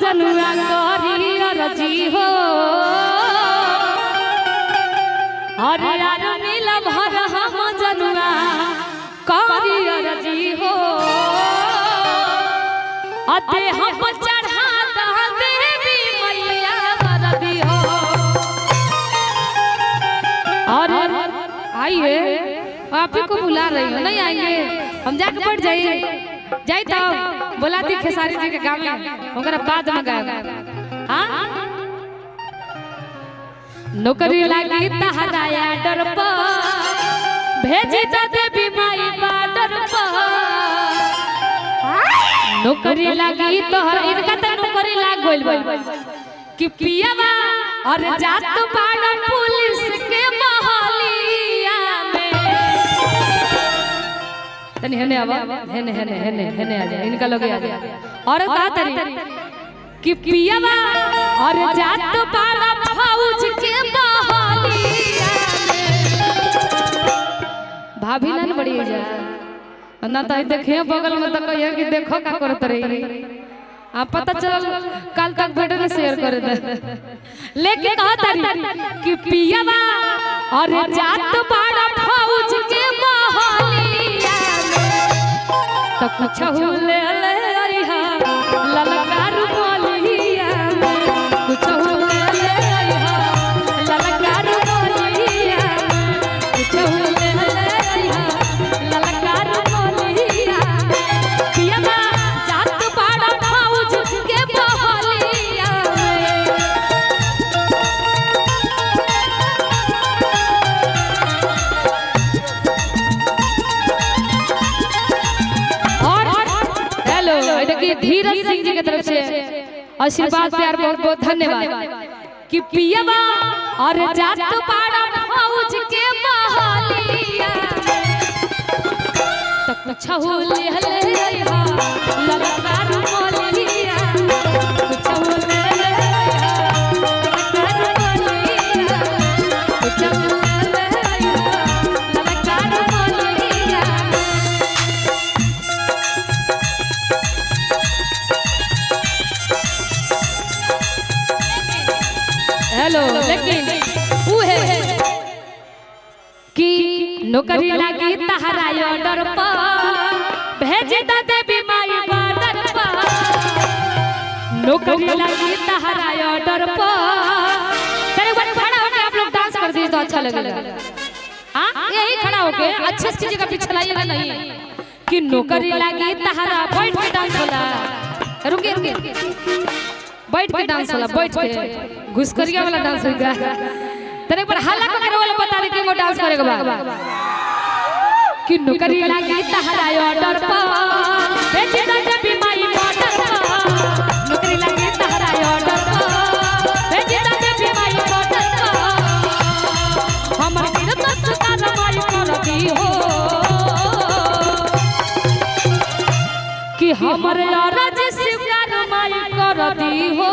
जनुआ करी अरजी हो अरे यार मिल भर हम जनुआ करी अरजी हो अते हम चढ़ा देवी मैया बरदी हो। और आइए आप ही को बुला रही हो, नहीं आइए हम जाके बैठ जाइए जाई तो बोलाती खेसारी जी के गाँव में ओकरा बाद में गाएगा। हाँ नौकरी लागी तहराया डर पर भेजी तो देवी माई बाडर पर नौकरी लागी तोहर इनका तो नौकरी लाग गइल बा कि पियावा और जात बाड़ा पुलिस के बहालिया में तनी हेने आवा हेने हेने हेने हेने आ जा इनका लोग आ जा और का तरी कि पियावा और जात बाड़ा फौज के बहालिया में भाभी ना बड़ी जा ना तो देखे बगल में तो कहिए कि देखो का करत रही आप पता चल कल तक वीडियो में शेयर कर दे लेकिन कहा तारी कि पियावा और जात बाड़ा फौज के बहालिया तो कुछ हो ले ले आइहा ललकार बोलिया कुछ हो ले ले आइहा ललकार बोलिया कुछ हो ले ले आइहा ललकार बोलिया पियावा जात बाड़ा फौज के बहालिया देखिए धीरज सिंह जी की तरफ से आशीर्वाद प्यार बहुत बहुत धन्यवाद कि पियावा और जात बाड़ा फौज के बहालिया तो कुछ हो ले ले आइहा ललकार बोलिया कुछ हो ले ले आइहा ललकार बोलिया कुछ हो ले ले आइहा ललकार बोलिया। हेलो लेकिन वो है कि नौकरी लागी तहराया डर पर भेज द देवी माई बाडर पर नौकरी लागी तहराया डर पर तेरे बार खड़ा होके आप लोग डांस कर दीजिए तो अच्छा लगेगा। हाँ यही खड़ा होके अच्छे से जगह पीछे लाइएगा नहीं कि नौकरी लागी तहरा बैठ के डांस होला रुके रुके बैठ के डांस होला बैठ के घुसकरिया वाला डांस होगा तेरे पर हल्ला करे वाला बता दे कि वो डांस करेगा बा कि नौकरी लागी तहराया डर पर भेज द देवी माई बाडर पर नौकरी लागी तहराया डर पर भेज द देवी माई बाडर पर हमर तीरथ सुतार माई करती हो कि हमर अरज स्वीकार माई करती हो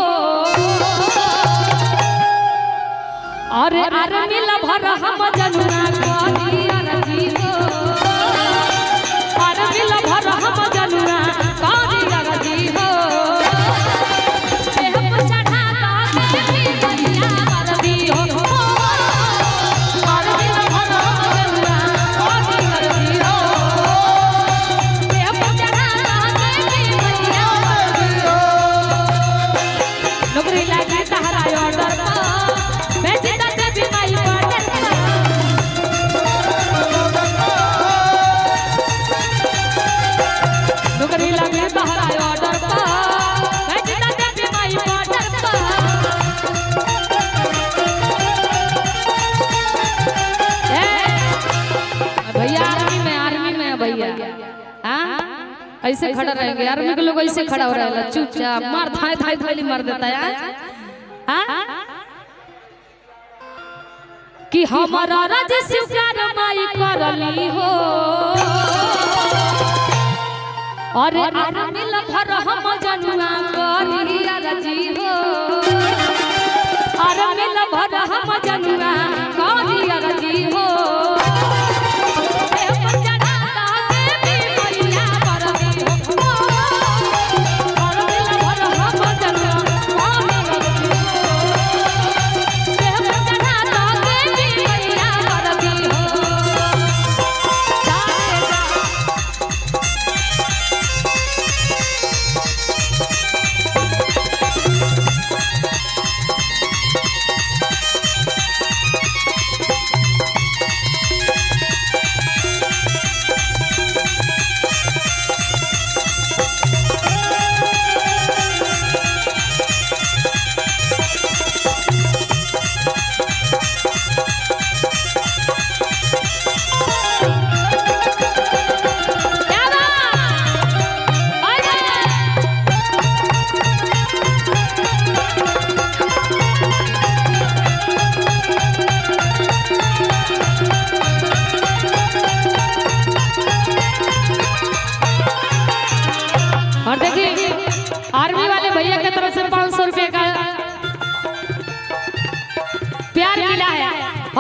अरे अरे मिल भर हम जनुआ करी अरजी हो अरे मिल भर हम जनुआ करी अरजी हो देह पर चढ़ा देवी मैया बरदी हो अरे मिल भर हम जनुआ करी अरजी हो देह पर चढ़ा देवी मैया बरदी हो नौकरी लागी तहराया डर भेज द देवी माई बाडर नौकरी लागी तहराया डर भेज द देवी माई बाडर भैया आर्मी में भैया हाँ ऐसे खड़ा रहेंगे आर्मी के लोग ऐसे खड़ा हो रहा है चुपचाप मार थाई थाई थाली मार देता है हाँ कि हमारा राज स्वीकार माई करली हो अरे अरे मिल भर हम जनुआ करी अरजी हो अरे मिल भर हम जनुआ करी अरजी हो देवी मैया बरदी हो अरे मिल भर हम जनुआ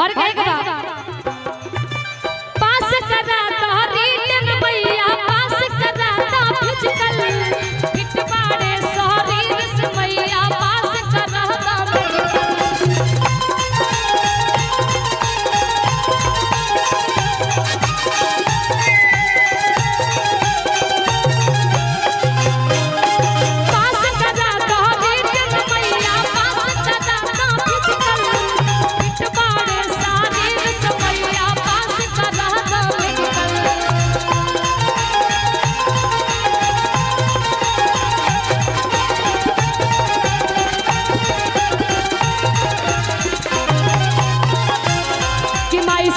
और कहेगा पास करा तो रिटर्न भैया पास करा तो फिजिकल फिट बाड़े शरीर से भैया पास करा तो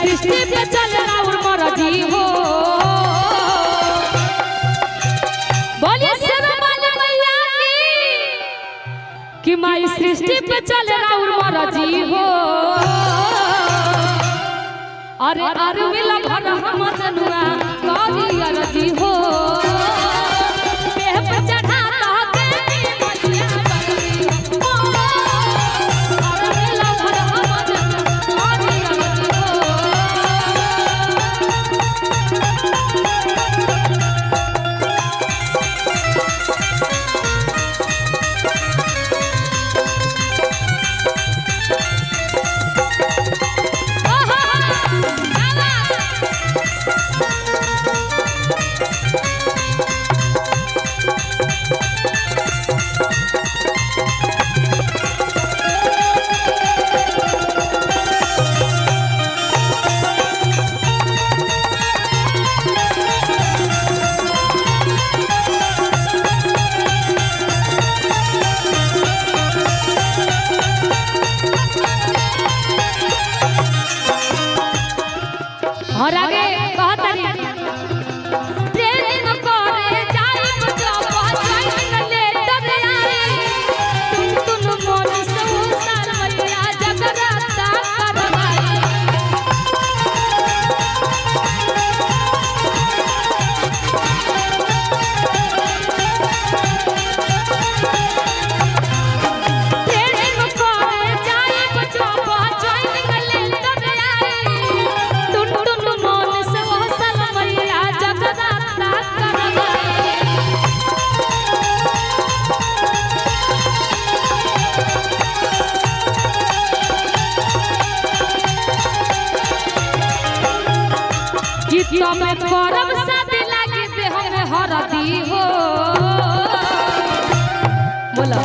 सृष्टि पे चल राउर मरजी हो बोलिए शेरवाली मैया की माई सृष्टि पे चल राउर मरजी हो अरे अरे मिला भर हम जनुआ करी अरजी हो देह पे चढ़ा के मैया बरजी हो अरे मिला भर हम जनुआ करी अरजी हो और आगे कहता नहीं ट्रेनिंग करे जाई बच्चा पहुंचाई लेटर आई तुन मोर संसार मैया जगराता करवाई ट्रेनिंग करे जाई बच्चा पहुंचाई लेटर आई मैं करब शादी लागी दे हमें हरदी हो बोला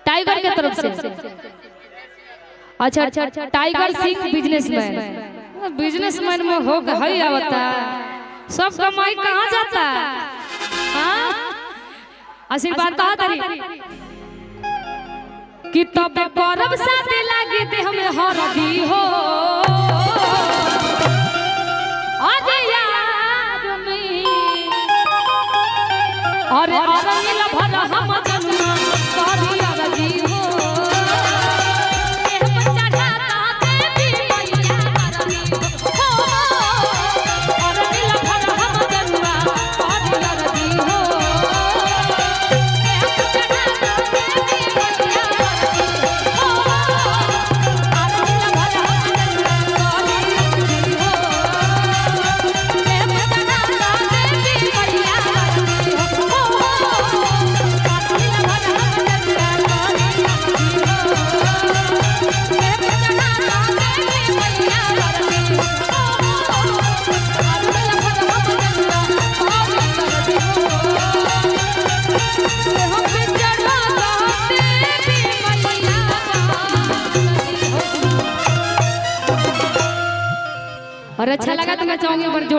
टाइगर के तरफ से अच्छा टाइगर सिंह बिजनेसमैन में हो गई आवता सब कमाई कहाँ जाता हाँ आशीर्वाद कहा तारी कि तब करब शादी लागी दे हमें हरदी हो अरे अरनिल भर हम जनुआ करी अरजी हो देह पर चढ़ा देवी मैया बरनी हो अरनिल भर हम जनुआ करी अरजी हो देह पर चढ़ा देवी मैया बरनी हो अरनिल भर हम जनुआ करी अरजी हो देह पर चढ़ा देवी मैया बरनी हो और अच्छा लगा तो मैं चाहूंगी